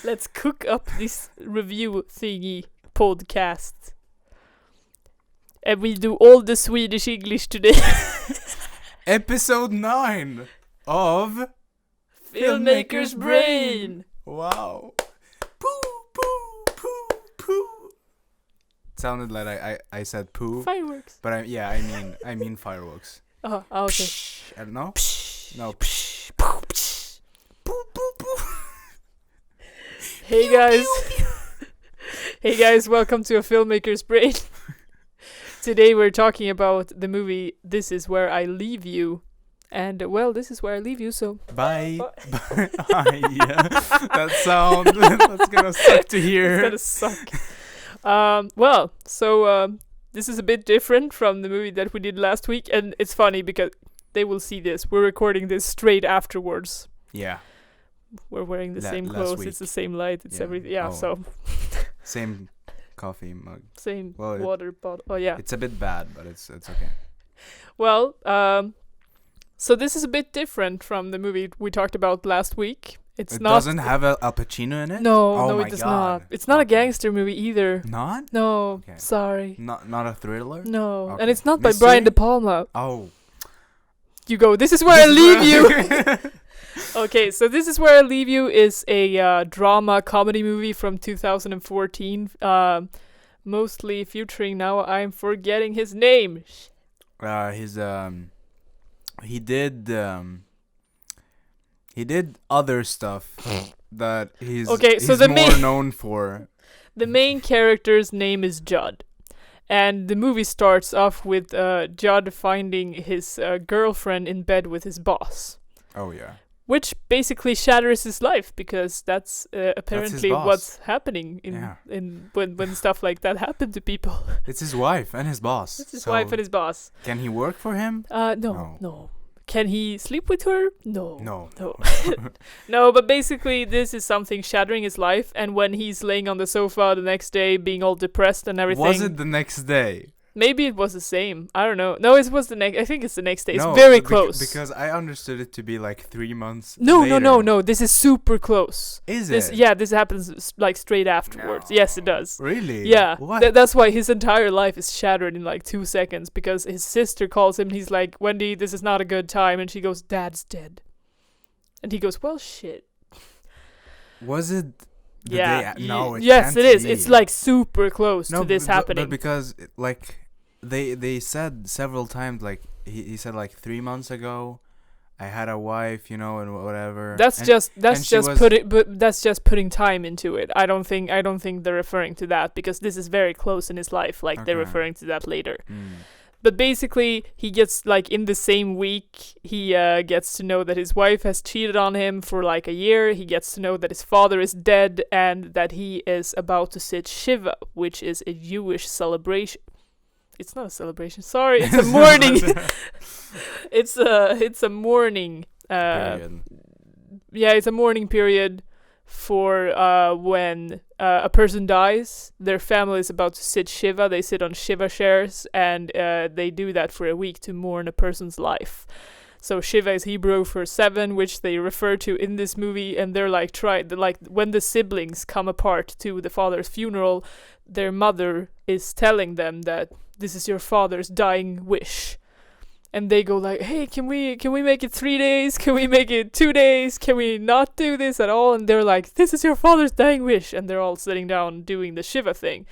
Let's cook up this review thingy podcast. And we do all the Swedish English today. Episode 9 of Filmmakers Brain. Wow. Poo, poo, poo, poo. It sounded like I said poo. Fireworks. But I mean fireworks. Oh, okay. Psh, I don't know. No. Psh, poo, psh. Poo, poo, poo. Hey guys. Hey guys, welcome to a Filmmakers Brain. Today we're talking about the movie This Is Where I Leave You. And, well, this is where I leave you, so... Bye. Bye. Yeah. That sound, that's gonna suck to hear. It's gonna suck. This is a bit different from the movie that we did last week. And it's funny because they will see this. We're recording this straight afterwards. Yeah. We're wearing the same clothes. It's the same light. It's everything. Yeah, so... Same coffee mug. Same water bottle. Oh, yeah. It's a bit bad, but it's okay. Well, so this is a bit different from the movie we talked about last week. It doesn't have Al Pacino in it? No, it does not. It's not a gangster movie either. Not? No, okay. Sorry. Not a thriller? No, okay. And it's not by Brian De Palma. Oh. You go, This Is Where I Leave You. Okay, so This Is Where I Leave You is a drama comedy movie from 2014, mostly featuring, now I'm forgetting his name. He did other stuff that he's more known for. The main character's name is Judd. And the movie starts off with Judd finding his girlfriend in bed with his boss. Oh, yeah. Which basically shatters his life, because that's apparently what's happening when stuff like that happen to people. It's his wife and his boss. It's his wife and his boss. Can he work for him? No. Can he sleep with her? No. No. No, but basically this is something shattering his life, and when he's laying on the sofa the next day being all depressed and everything... Was it the next day? Maybe it was the same. I don't know. No, it was the next... I think it's the next day. It's very close. Because I understood it to be like 3 months later. No. This is super close. Is it? Yeah, this happens like straight afterwards. No. Yes, it does. Really? Yeah. What? That's why his entire life is shattered in like 2 seconds, because his sister calls him and he's like, Wendy, this is not a good time. And she goes, Dad's dead. And he goes, well, shit. Was it... Yeah. No, it yes, can't it is. be. It's like super close to this happening. But because like they said several times, like he said like 3 months ago, I had a wife, and whatever. That's just putting time into it. I don't think they're referring to that, because this is very close in his life. Like they're referring to that later. But basically, he gets, like, in the same week, he gets to know that his wife has cheated on him for, like, a year. He gets to know that his father is dead and that he is about to sit Shiva, which is a Jewish celebration. It's not a celebration. Sorry, it's a mourning. It's a mourning. Period. Yeah, it's a mourning period for when a person dies. Their family is about to sit Shiva. They sit on Shiva chairs, and they do that for a week to mourn a person's life. So Shiva is Hebrew for 7, which they refer to in this movie, and they're like when the siblings come apart to the father's funeral, their mother is telling them that this is your father's dying wish. And they go like, hey, can we make it 3 days? Can we make it 2 days? Can we not do this at all? And they're like, this is your father's dying wish. And they're all sitting down doing the Shiva thing.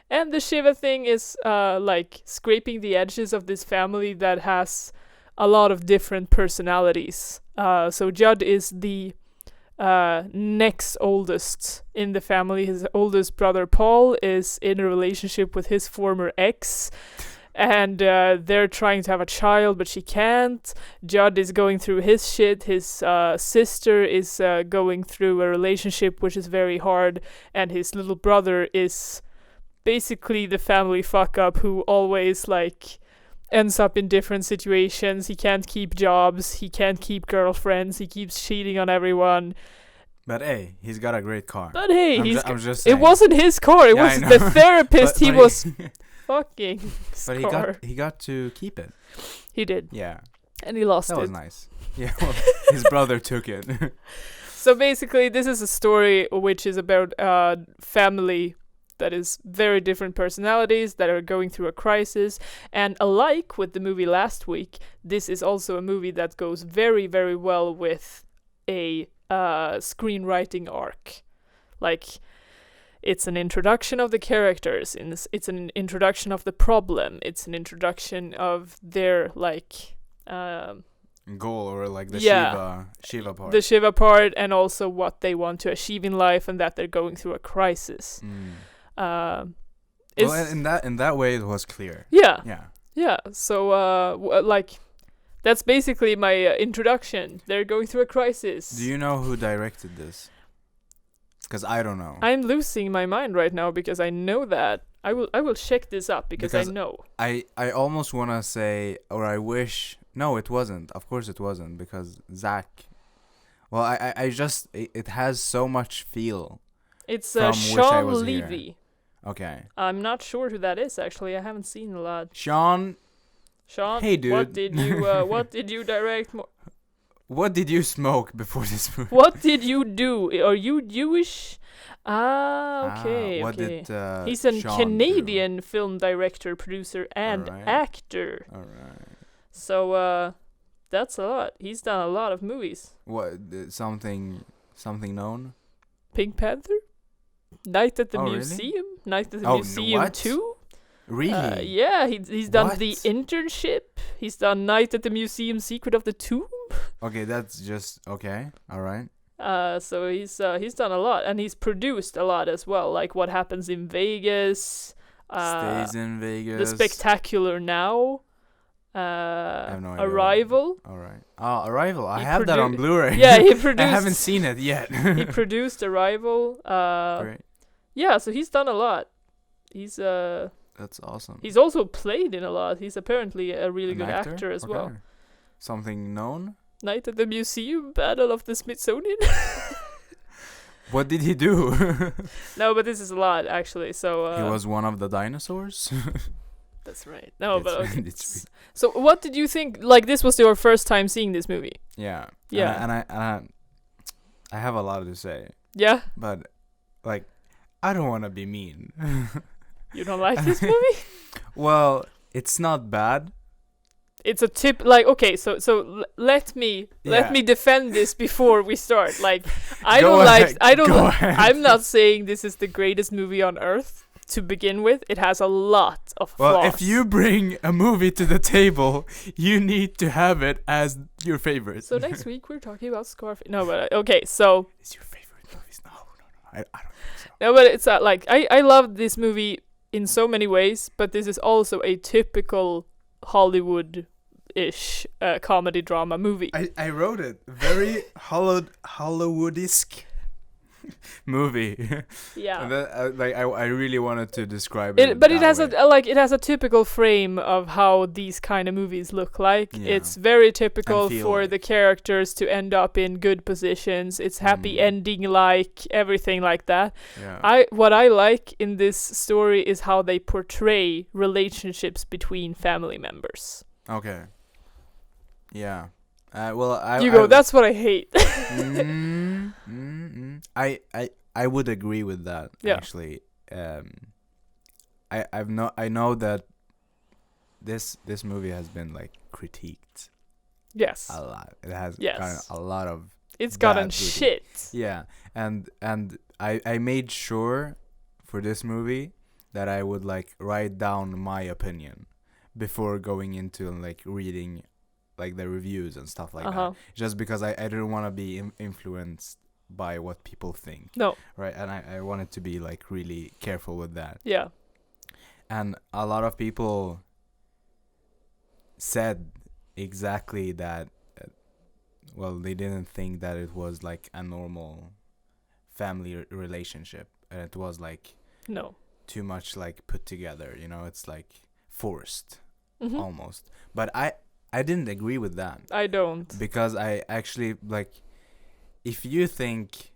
And the Shiva thing is like scraping the edges of this family that has a lot of different personalities. So Judd is the next oldest in the family. His oldest brother Paul is in a relationship with his former ex. And they're trying to have a child, but she can't. Judd is going through his shit. His sister is going through a relationship which is very hard. And his little brother is basically the family fuck-up who always, like, ends up in different situations. He can't keep jobs. He can't keep girlfriends. He keeps cheating on everyone. But hey, he's got a great car. But hey, I'm just saying. It wasn't his car. It was the therapist. He was... fucking But he got to keep it. He did. Yeah. And he lost it. That was nice. Yeah, well, his brother took it. So basically, this is a story which is about a family that is very different personalities that are going through a crisis. And alike with the movie last week, this is also a movie that goes very, very well with a screenwriting arc. Like, it's an introduction of the characters, it's an introduction of the problem, it's an introduction of their, like... goal, or like the Shiva part. The Shiva part, and also what they want to achieve in life, and that they're going through a crisis. Well, in that way, it was clear. Yeah. So, like, that's basically my introduction. They're going through a crisis. Do you know who directed this? Because I don't know. I'm losing my mind right now because I know that. I will check this up because I know. I almost want to say, or I wish... No, it wasn't. Of course it wasn't, because Zach... Well, I just... It has so much feel. It's Shawn Levy. Here. Okay. I'm not sure who that is, actually. I haven't seen a lot. Shawn, hey dude. What did you direct? What did you smoke before this movie? What did you do? Are you Jewish? Okay. What did He's a Shawn Canadian do? Film director, producer, and actor. All right. So that's a lot. He's done a lot of movies. What something known? Pink Panther, Night at the Really? Museum, Night at the Museum what? 2. Really? Yeah, he's done What? The Internship. He's done Night at the Museum, Secret of the Tomb. Okay, that's just okay. All right. So he's done a lot, and he's produced a lot as well. Like What Happens in Vegas. Stays in Vegas. The Spectacular Now. I have no idea. Arrival. All right. Oh, Arrival. I have that on Blu-ray. Yeah, he produced. I haven't seen it yet. He produced Arrival. Great. Yeah, so he's done a lot. He's That's awesome. He's also played in a lot. He's apparently a really good actor? actor as well. Something known? Night at the Museum, Battle of the Smithsonian. What did he do? No, but this is a lot actually. So he was one of the dinosaurs. That's right. No, but okay. It's so what did you think? Like, this was your first time seeing this movie? Yeah. Yeah. And I have a lot to say. Yeah. But like, I don't want to be mean. You don't like this movie? Well, it's not bad. It's a tip. Like, okay, so let me defend this before we start. Like, I'm not saying this is the greatest movie on earth to begin with. It has a lot of flaws. Well, if you bring a movie to the table, you need to have it as your favorite. So next week we're talking about Scarface. No, but okay, so it's your favorite movies. No, I don't think so. No, but it's like I love this movie in so many ways, but this is also a typical Hollywood-ish comedy drama movie. I wrote it. Very Hollywood-esque movie. Yeah. And then, I really wanted to describe it. But it has it has a typical frame of how these kind of movies look like. Yeah. It's very typical for like the characters to end up in good positions. It's happy ending, like everything like that. Yeah. What I like in this story is how they portray relationships between family members. Okay. Yeah. That's what I hate. I would agree with that. Yeah. Actually, I know that this movie has been like critiqued. Yes. A lot. It has gotten a lot of. It's gotten shit. Yeah, and I made sure for this movie that I would like write down my opinion before going into like reading like the reviews and stuff like that, just because I didn't want to be influenced by what people think. No. Right, and I wanted to be like really careful with that. Yeah. And a lot of people said exactly that. Well, they didn't think that it was like a normal family relationship, and it was like too much like put together. You know, it's like forced almost. But I didn't agree with that. I don't. Because I actually, like, if you think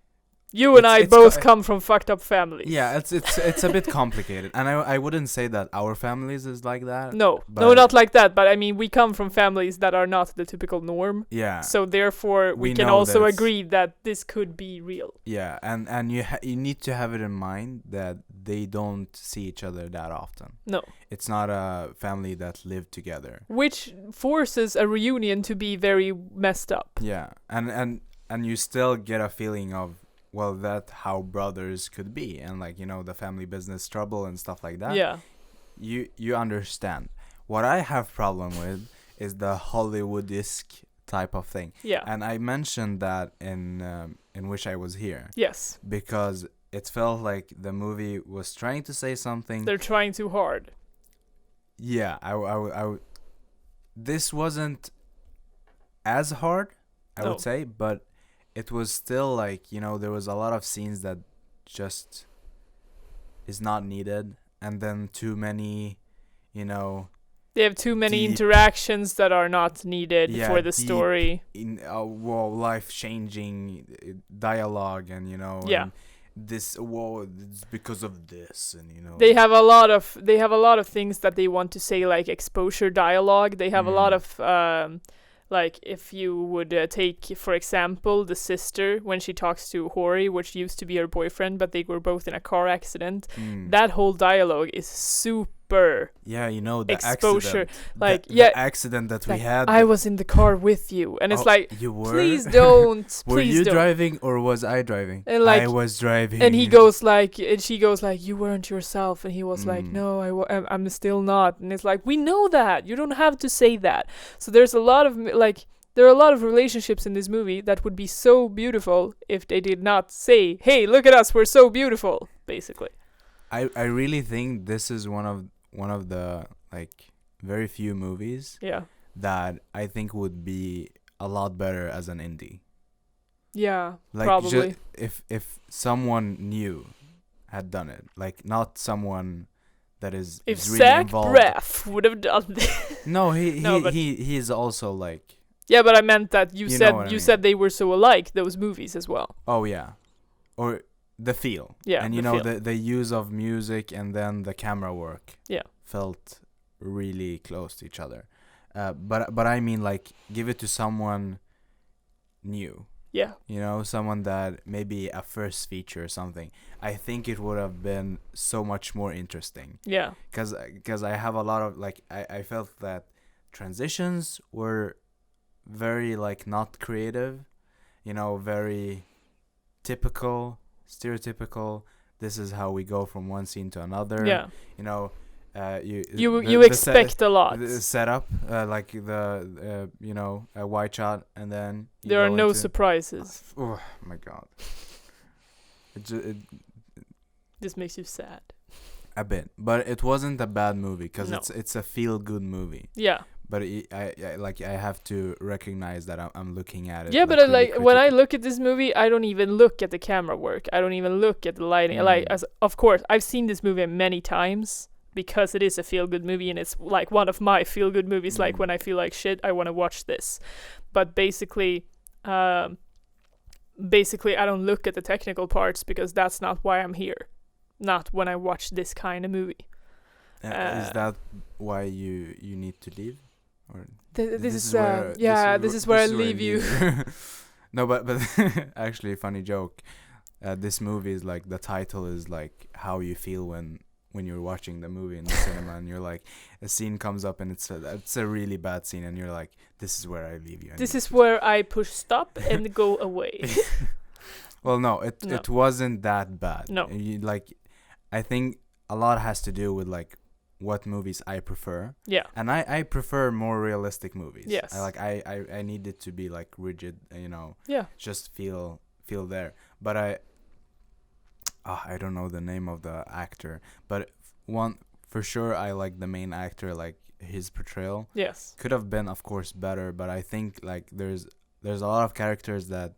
You and I it's both come from fucked up families. Yeah, it's a bit complicated, and I wouldn't say that our families is like that. No, but not like that. But I mean, we come from families that are not the typical norm. Yeah. So therefore, we can know also that agree that this could be real. Yeah, and you need to have it in mind that they don't see each other that often. No. It's not a family that live together. Which forces a reunion to be very messed up. Yeah, and you still get a feeling of, well, that how brothers could be, and like, you know, the family business trouble and stuff like that. Yeah. You understand. What I have problem with is the Hollywood-esque type of thing. Yeah. And I mentioned that in Wish I Was Here. Yes. Because it felt like the movie was trying to say something. They're trying too hard. Yeah, this wasn't as hard, I would say, but it was still like, you know, there was a lot of scenes that just is not needed, and then too many, you know, they have too many deep interactions that are not needed for the story. In life-changing dialogue, and you know, yeah. And this it's because of this, and you know, they have a lot of things that they want to say, like exposure dialogue. They have a lot of like, if you would take, for example, the sister when she talks to Hori, which used to be her boyfriend, but they were both in a car accident. That whole dialogue is super. Yeah, you know, the exposure, accident, like the accident that we had. I was in the car with you, and it's like, you were? Please don't. Were please you don't. driving or was I driving? And like, I was driving. And he goes like, and she goes like, you weren't yourself, and he was like, no, I'm still not. And it's like, we know that. You don't have to say that. So there's a lot of like. There are a lot of relationships in this movie that would be so beautiful if they did not say, hey, look at us, we're so beautiful, basically. I really think this is one of the like very few movies that I think would be a lot better as an indie. Yeah, like probably. If someone new had done it, like not someone that is if really Zach involved. Braff would have done this. No, he is also like. Yeah, but I meant that you mean. said they were so alike, those movies as well. Oh yeah, or the feel. Yeah, and you know the use of music and then the camera work. Yeah, felt really close to each other. But I mean, like, give it to someone new. Yeah. You know, someone that maybe a first feature or something. I think it would have been so much more interesting. Yeah. Because I have a lot of like I felt that transitions were very like not creative, you know, very typical, stereotypical. This is how we go from one scene to another. Yeah. You know, you expect a lot. The setup, like the you know, a wide shot, and then there are no surprises. Oh my god! This makes you sad. A bit, but it wasn't a bad movie because No. it's a feel good movie. Yeah. But I have to recognize that I'm looking at it. Yeah, but really when I look at this movie, I don't even look at the camera work. I don't even look at the lighting. Like, of course, I've seen this movie many times because it is a feel good movie, and it's like one of my feel good movies. Like when I feel like shit, I want to watch this. But basically, I don't look at the technical parts because that's not why I'm here. Not when I watch this kind of movie. Is that why you need to leave? Or this is where I leave you. No, but actually, funny joke. This movie is like, the title is like how you feel when you're watching the movie in the cinema, and you're like, a scene comes up and it's a really bad scene, and you're like, this is where I leave you. This is where I push stop and go away. Well, no, it wasn't that bad. No, I think a lot has to do with like what movies I prefer. Yeah. And I prefer more realistic movies. Yes. I need it to be like rigid, you know. Yeah. Just feel there. But I don't know the name of the actor, but one for sure I like the main actor, like his portrayal. Yes. Could have been, of course, better, but I think like there's a lot of characters that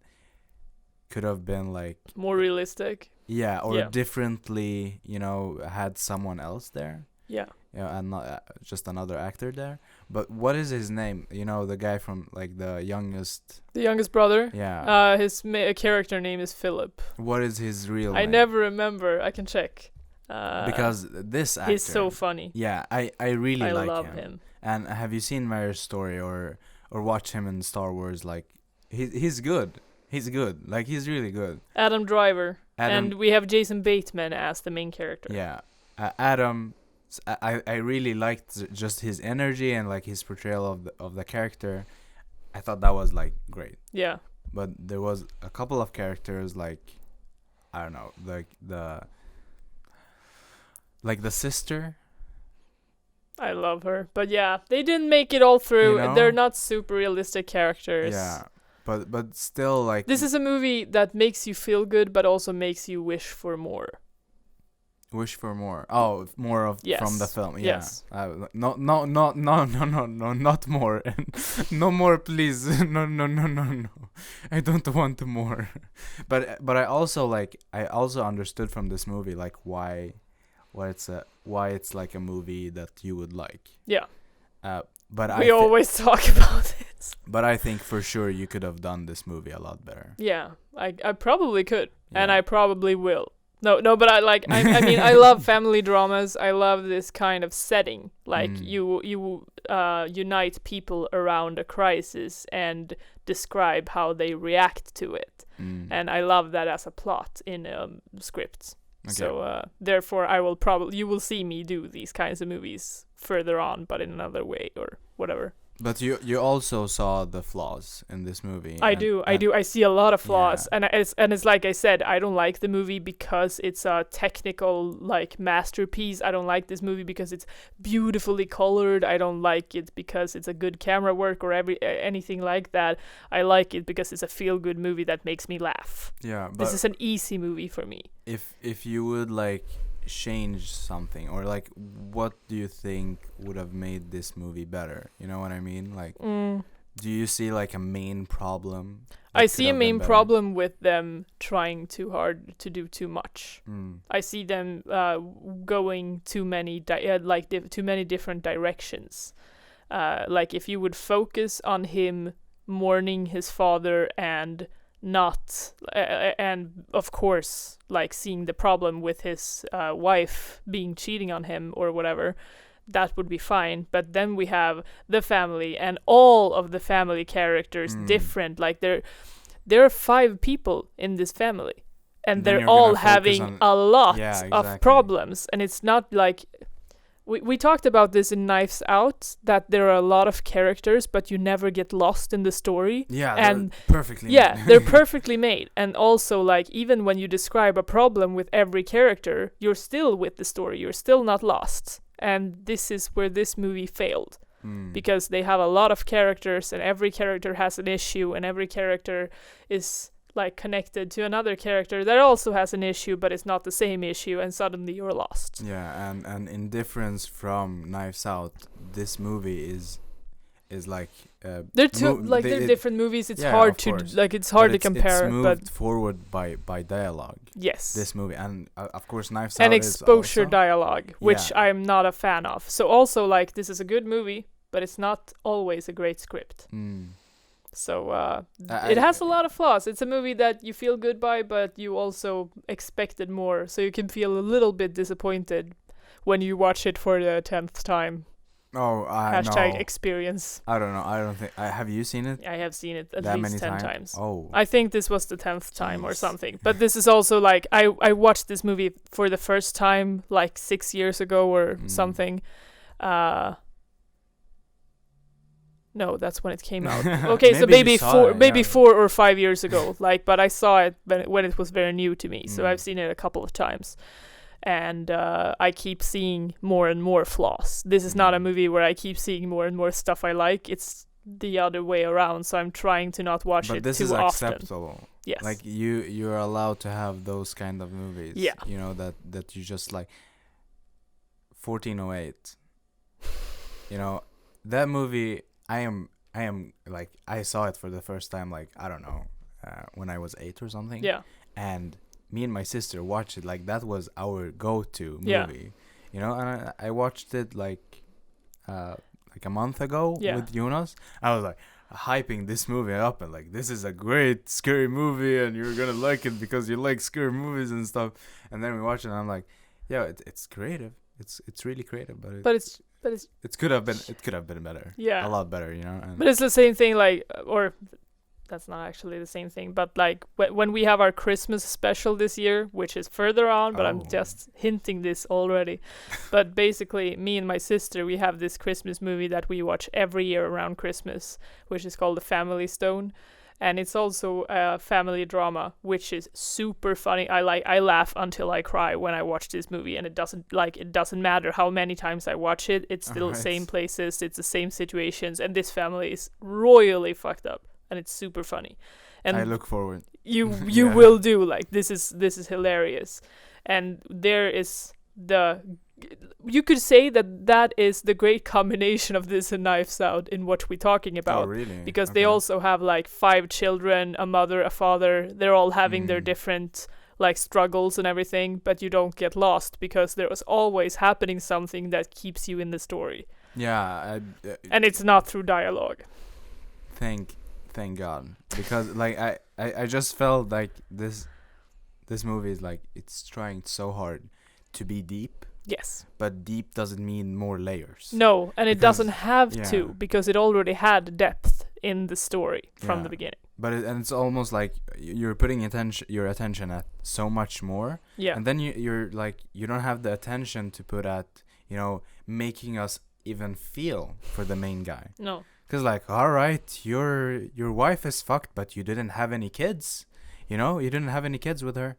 could have been like more realistic. Yeah, or differently, you know, had someone else there. Yeah. Yeah, and not just another actor there. But what is his name? You know, the guy from like the youngest. The youngest brother. Yeah. His character name is Philip. What is his real I name? never remember. I can check. Because this actor. He's so funny. Yeah, I really like him. I love him. And have you seen Marriage Story or watch him in Star Wars? Like he's good. He's good. Like he's really good. Adam Driver. And we have Jason Bateman as the main character. Yeah, Adam. I really liked just his energy and like his portrayal of the character. I thought that was like great. Yeah. But there was a couple of characters like I don't know, like the sister. I love her, but yeah, they didn't make it all through. You know? They're not super realistic characters. Yeah, but still like this is a movie that makes you feel good, but also makes you wish for more. Wish for more. Oh, more of from the film. Yeah. Yes. No, not more. No more, please. No. I don't want more. But I also understood from this movie like why it's like a movie that you would like. Yeah. But we always talk about it. But I think for sure you could have done this movie a lot better. Yeah, I probably could, and I probably will. No, but I mean, I love family dramas. I love this kind of setting. Like you unite people around a crisis and describe how they react to it. And I love that as a plot in scripts. Okay. So therefore, you will see me do these kinds of movies further on, but in another way or whatever. But you also saw the flaws in this movie. I do. I see a lot of flaws, yeah. and it's like I said, I don't like the movie because it's a technical like masterpiece. I don't like this movie because it's beautifully colored. I don't like it because it's a good camera work or anything like that. I like it because it's a feel-good movie that makes me laugh. Yeah, but this is an easy movie for me. If you would like change something, or like what do you think would have made this movie better? You know what I mean? Like do you see like a main problem? I see a main problem with them trying too hard to do too much. I see them going too many too many different directions. Like if you would focus on him mourning his father and not and of course like seeing the problem with his wife being cheating on him or whatever, that would be fine. But then we have the family and all of the family characters different. Like there are 5 people in this family and they're all having a lot of problems, and it's not like we talked about this in Knives Out, that there are a lot of characters, but you never get lost in the story. Yeah, and they're perfectly made. They're perfectly made. And also, like, even when you describe a problem with every character, you're still with the story. You're still not lost. And this is where this movie failed. Because they have a lot of characters, and every character has an issue, and every character is like connected to another character that also has an issue, but it's not the same issue, and suddenly you're lost. Yeah, and in difference from Knives Out, this movie is like they're they're different movies. It's hard to to compare. It's moved forward by dialogue. Yes, this movie, and of course Knives Out and exposure is also dialogue, which I'm not a fan of. So also like this is a good movie, but it's not always a great script. So it has a lot of flaws. It's a movie that you feel good by, but you also expected more. So you can feel a little bit disappointed when you watch it for the 10th time. Oh, # experience. I don't know. I don't think. Have you seen it? I have seen it at that least many 10 times. Oh. I think this was the 10th time or something. But this is also like, I watched this movie for the first time like 6 years ago or something. No, that's when it came out. Okay, so maybe 4 or 5 years ago. Like, but I saw it when it was very new to me. So I've seen it a couple of times, and I keep seeing more and more flaws. This is not a movie where I keep seeing more and more stuff I like. It's the other way around. So I'm trying to not watch it too often. But this is acceptable. Yes. Like you're allowed to have those kind of movies. Yeah. You know that you just like 1408. You know that movie. I am like, I saw it for the first time, like, I don't know, when I was 8 or something. Yeah. And me and my sister watched it, like, that was our go-to movie. you know. And I watched it like a month ago with Jonas. I was like hyping this movie up and like, this is a great scary movie and you're gonna like it because you like scary movies and stuff. And then we watch it and I'm like, yeah, it's creative. It's really creative, but it could have been better. Yeah, a lot better, you know. And but it's the same thing, like, or that's not actually the same thing, but like when we have our Christmas special this year, which is further on, but I'm just hinting this already. But basically, me and my sister, we have this Christmas movie that we watch every year around Christmas, which is called The Family Stone. And it's also a family drama, which is super funny. I laugh until I cry when I watch this movie, and it doesn't matter how many times I watch it. It's still the same places, it's the same situations, and this family is royally fucked up, and it's super funny. And I look forward. You will do, like, this is hilarious. And there is you could say that is the great combination of this and Knives Out in what we're talking about. Oh, really? Because they also have like 5 children, a mother, a father. They're all having their different like struggles and everything, but you don't get lost because there is always happening something that keeps you in the story. Yeah, and it's not through dialogue. Thank God, because like I just felt like this movie is like, it's trying so hard to be deep. Yes. But deep doesn't mean more layers. No, and it doesn't have to, because it already had depth in the story from the beginning. But it's almost like you're putting your attention at so much more. Yeah. And then you're like, you don't have the attention to put at, you know, making us even feel for the main guy. No. Because like, all right, your wife is fucked, but you didn't have any kids. You know, you didn't have any kids with her.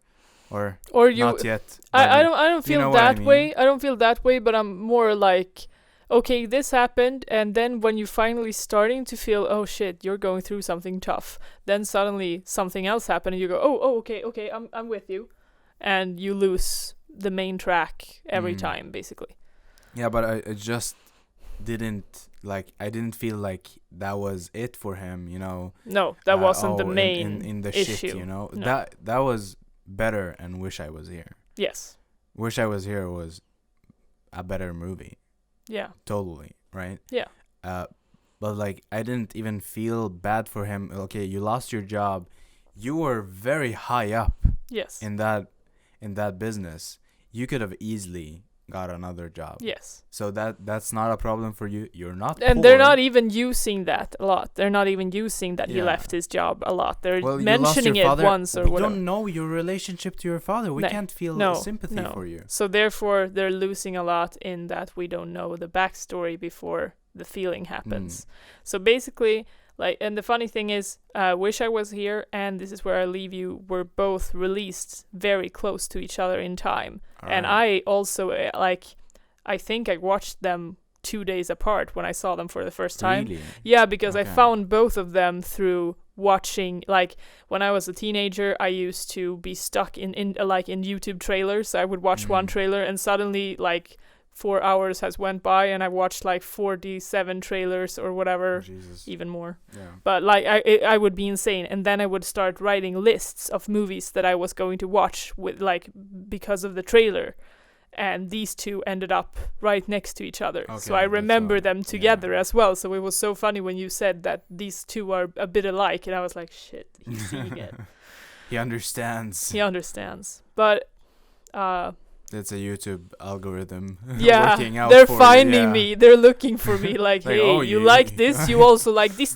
Or you, not yet. I don't feel that way. mean? I don't feel that way, but I'm more like, okay, this happened, and then when you're finally starting to feel, oh shit, you're going through something tough, then suddenly something else happened, and you go, okay, I'm with you, and you lose the main track every time, basically. Yeah, but I just didn't feel like that was it for him, you know. No, that wasn't the main in the issue. Shit, you know. No. That was better, and Wish I Was Here. Yes. Wish I Was Here was a better movie. Yeah. Totally, right? Yeah. But like, I didn't even feel bad for him. Okay, you lost your job. You were very high up. Yes. In that business. You could have easily got another job. Yes. So that's not a problem for you. You're not and poor. They're not even using that a lot. They're not even using that he left his job a lot. They're mentioning it once or whatever. We don't know your relationship to your father. We can't feel sympathy for you. So therefore, they're losing a lot in that we don't know the backstory before the feeling happens. So basically, like, and the funny thing is, Wish I Was Here and This Is Where I Leave You were both released very close to each other in time. And I also, I think I watched them 2 days apart when I saw them for the first time. Really? Yeah, because I found both of them through watching, like, when I was a teenager, I used to be stuck in YouTube trailers. I would watch one trailer and suddenly, like, 4 hours has went by and I watched like 47 trailers or whatever, even more. Yeah. But like I would be insane, and then I would start writing lists of movies that I was going to watch with, like, because of the trailer, and these two ended up right next to each other. Okay, so I remember them together as well. So it was so funny when you said that these two are a bit alike, and I was like, shit, he's seeing it. He understands. But it's a YouTube algorithm. Yeah, working out they're for finding me. They're looking for me. Like, hey, oh, you like this? You also like this.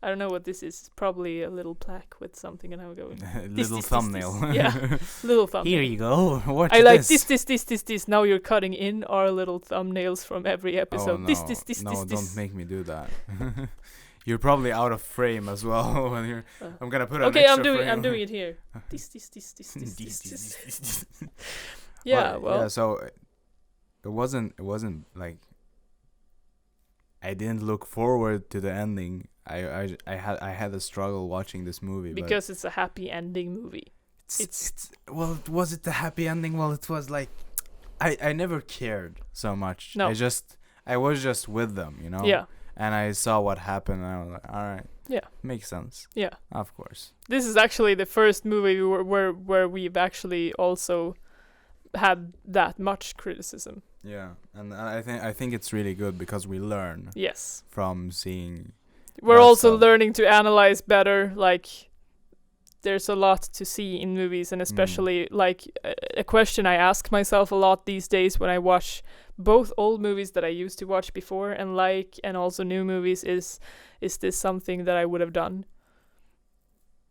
I don't know what this is. Probably a little plaque with something, and I'm going. Little thumbnail. This. Yeah, little thumbnail. Here you go. Watch I like this. This. Now you're cutting in our little thumbnails from every episode. Oh, no. This. No, don't make me do that. You're probably out of frame as well when you're. I'm gonna put. Okay, I'm doing it here. This. Yeah, well. Yeah, so it wasn't like. I didn't look forward to the ending. I had a struggle watching this movie because it's a happy ending movie. Well, was it the happy ending? Well, it was like I never cared so much. No. I was just with them, you know. Yeah. And I saw what happened, and I was like, all right. Yeah. Makes sense. Yeah. Of course. This is actually the first movie where we've actually also had that much criticism. Yeah, and I think it's really good because we learn Yes. from seeing. We're that also stuff. learning to analyze better. Like, there's a lot to see in movies, and especially like a question I ask myself a lot these days when I watch both old movies that I used to watch before and also new movies is this something that I would have done?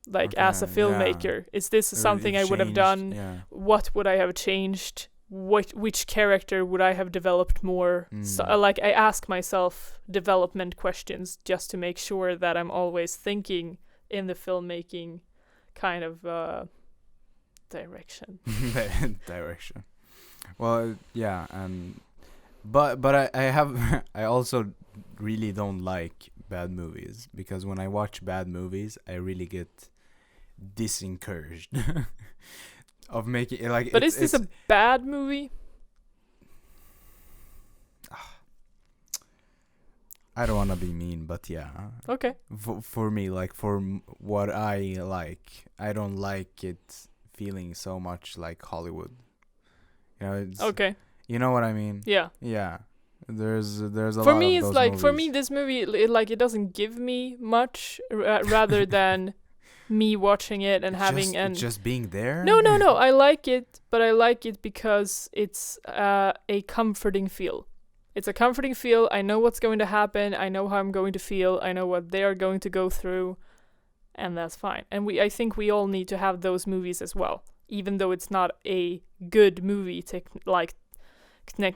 Like, as a Okay, filmmaker, is this Or something it I would have changed, done? Yeah. What would I have changed? Which character would I have developed more? So, like, I ask myself development questions just to make sure that I'm always thinking in the filmmaking kind of direction. Direction. Well, yeah, and but I have I also really don't like bad movies, because when I watch bad movies, I really get disencouraged of making it like. But is this a bad movie? I don't want to be mean, but yeah. Okay. For me, like what I like, I don't like it feeling so much like Hollywood. You know, it's, Okay. You know what I mean? Yeah. Yeah. There's a lot. For me, of it's those like movies. for me this movie it doesn't give me much rather than me watching it and having just being there. No. I like it, but I like it because it's a comforting feel. It's a comforting feel. I know what's going to happen. I know how I'm going to feel. I know what they are going to go through, and that's fine. And I think we all need to have those movies as well, even though it's not a good movie,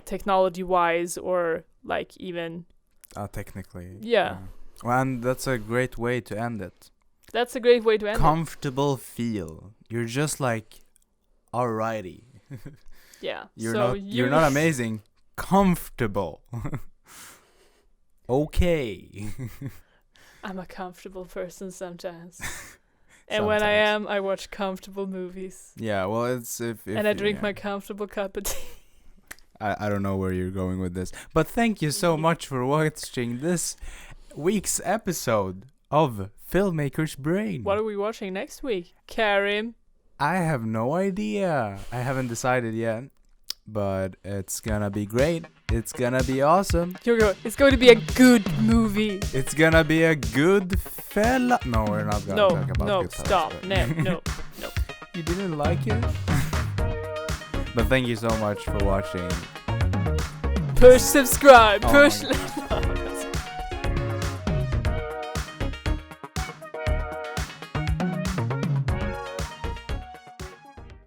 technology-wise or like even. Technically. Yeah. Well, and that's a great way to end it. That's a great way to end Comfortable feel. You're just like, alrighty. it. Yeah. You're not amazing. Comfortable. Okay. I'm a comfortable person sometimes. And when I am, I watch comfortable movies. Yeah, well, it's if and I drink my comfortable cup of tea. I don't know where you're going with this, but thank you so much for watching this week's episode of Filmmakers Brain. What are we watching next week, Karim? I have no idea. I haven't decided yet. But it's gonna be great. It's gonna be awesome. It's going to be a good movie. It's gonna be a good fella. No, we're not gonna talk about good stop. fellas. No. You didn't like it? But thank you so much for watching. Push subscribe. Oh Push.